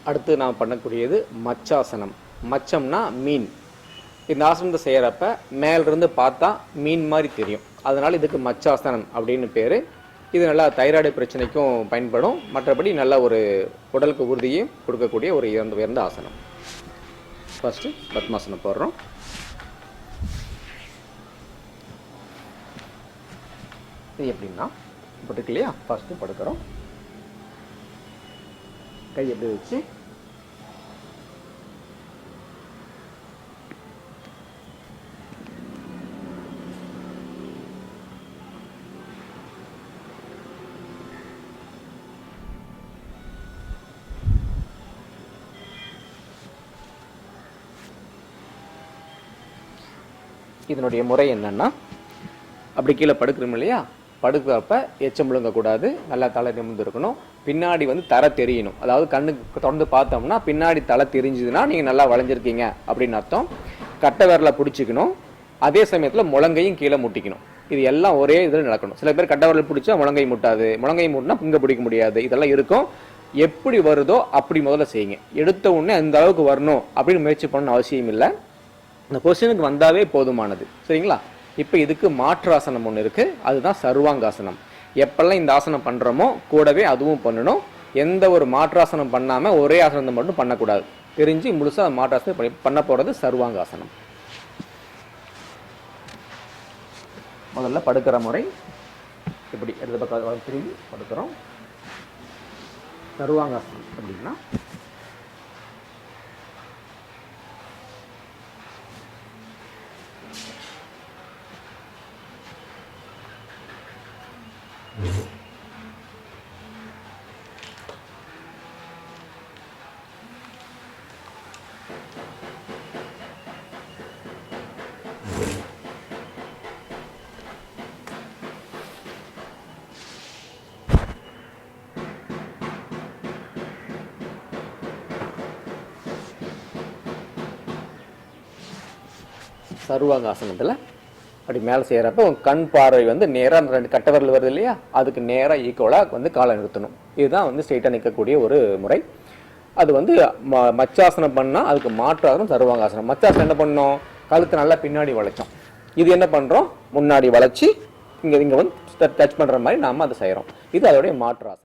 அடுத்து நாம் பண்ணக்கூடியது மச்சாசனம். மச்சம்னா மீன். இந்த ஆசனத்தை செய்கிறப்ப மேலிருந்து பார்த்தா மீன் மாதிரி தெரியும், அதனால் இதுக்கு மச்சாசனம் அப்படின்னு பேர். இது நல்லா தைராய்டு பிரச்சனைக்கும் பயன்படும், மற்றபடி நல்ல ஒரு உடலுக்கு உறுதியும் கொடுக்கக்கூடிய ஒரு உயர்ந்த ஆசனம். ஃபஸ்ட்டு பத்மாசனம் போடுறோம். இது எப்படின்னா படுக்கு இல்லையா, ஃபஸ்ட்டு படுக்கிறோம். கை எப்படி வச்சு இதனுடைய முறை என்னன்னா, அப்படி கீழே படுக்கிறோம் இல்லையா, படுக்கிறப்ப எச்சம் முழுங்கக்கூடாது, நல்லா தலை நிமிர்ந்து இருக்கணும். பின்னாடி தலை தெரியணும், அதாவது கண்ணுக்கு தொடர்ந்து பார்த்தோம்னா பின்னாடி தலை தெரிஞ்சுதுன்னா நீங்கள் நல்லா வளைஞ்சிருக்கீங்க அப்படின்னு அர்த்தம். கட்டை விரலை பிடிச்சிக்கணும், அதே சமயத்தில் முழங்கையும் கீழே முட்டிக்கணும். இது எல்லாம் ஒரே இதில் நடக்கணும். சில பேர் கட்டை விரல் பிடிச்சா முழங்கை முட்டாது, முழங்கை முட்டினா இங்கே பிடிக்க முடியாது, இதெல்லாம் இருக்கும். எப்படி வருதோ அப்படி முதல்ல செய்யுங்க. எடுத்த உடனே அந்த அளவுக்கு வரணும் அப்படின்னு முயற்சி பண்ணணும் அவசியம் இல்லை. இந்த பொசிஷனுக்கு வந்தாவே போதுமானது. சரிங்களா? இப்போ இதுக்கு மாற்றாசனம் ஒன்று இருக்குது, அதுதான் சர்வாங்காசனம். எப்பெல்லாம் இந்த ஆசனம் பண்ணுறோமோ கூடவே அதுவும் பண்ணணும். எந்த ஒரு மாற்றாசனம் பண்ணாமல் ஒரே ஆசனத்தை மட்டும் பண்ணக்கூடாது. தெரிஞ்சு முழுசாக மாற்றாசனம் பண்ண போகிறது சர்வாங்காசனம். முதல்ல படுக்கிற முறை இப்படி இடது பக்கம் திரும்பி படுக்கிறோம். சர்வாங்காசனம் அப்படின்னா சர்வாங்காசனத்தில் அப்படி மேலே செய்கிறப்ப கண் பார்வை நேராக அந்த 2 கட்டை விரல் வருது இல்லையா, அதுக்கு நேராக ஈக்குவலாக காலை நிறுத்தணும். இதுதான் ஸ்ட்ரெயிட்டாக நிற்கக்கூடிய ஒரு முறை. அது மச்சாசனம் பண்ணால் அதுக்கு மாற்றாசனம் சர்வாங்காசனம். மச்சாசனம் என்ன பண்ணோம், கழுத்தை நல்லா பின்னாடி வளைச்சோம். இது என்ன பண்ணுறோம், முன்னாடி வளைச்சி இங்கே டச் பண்ணுற மாதிரி நாம் அதை செய்கிறோம். இது அதோடைய மாற்றாசனம்.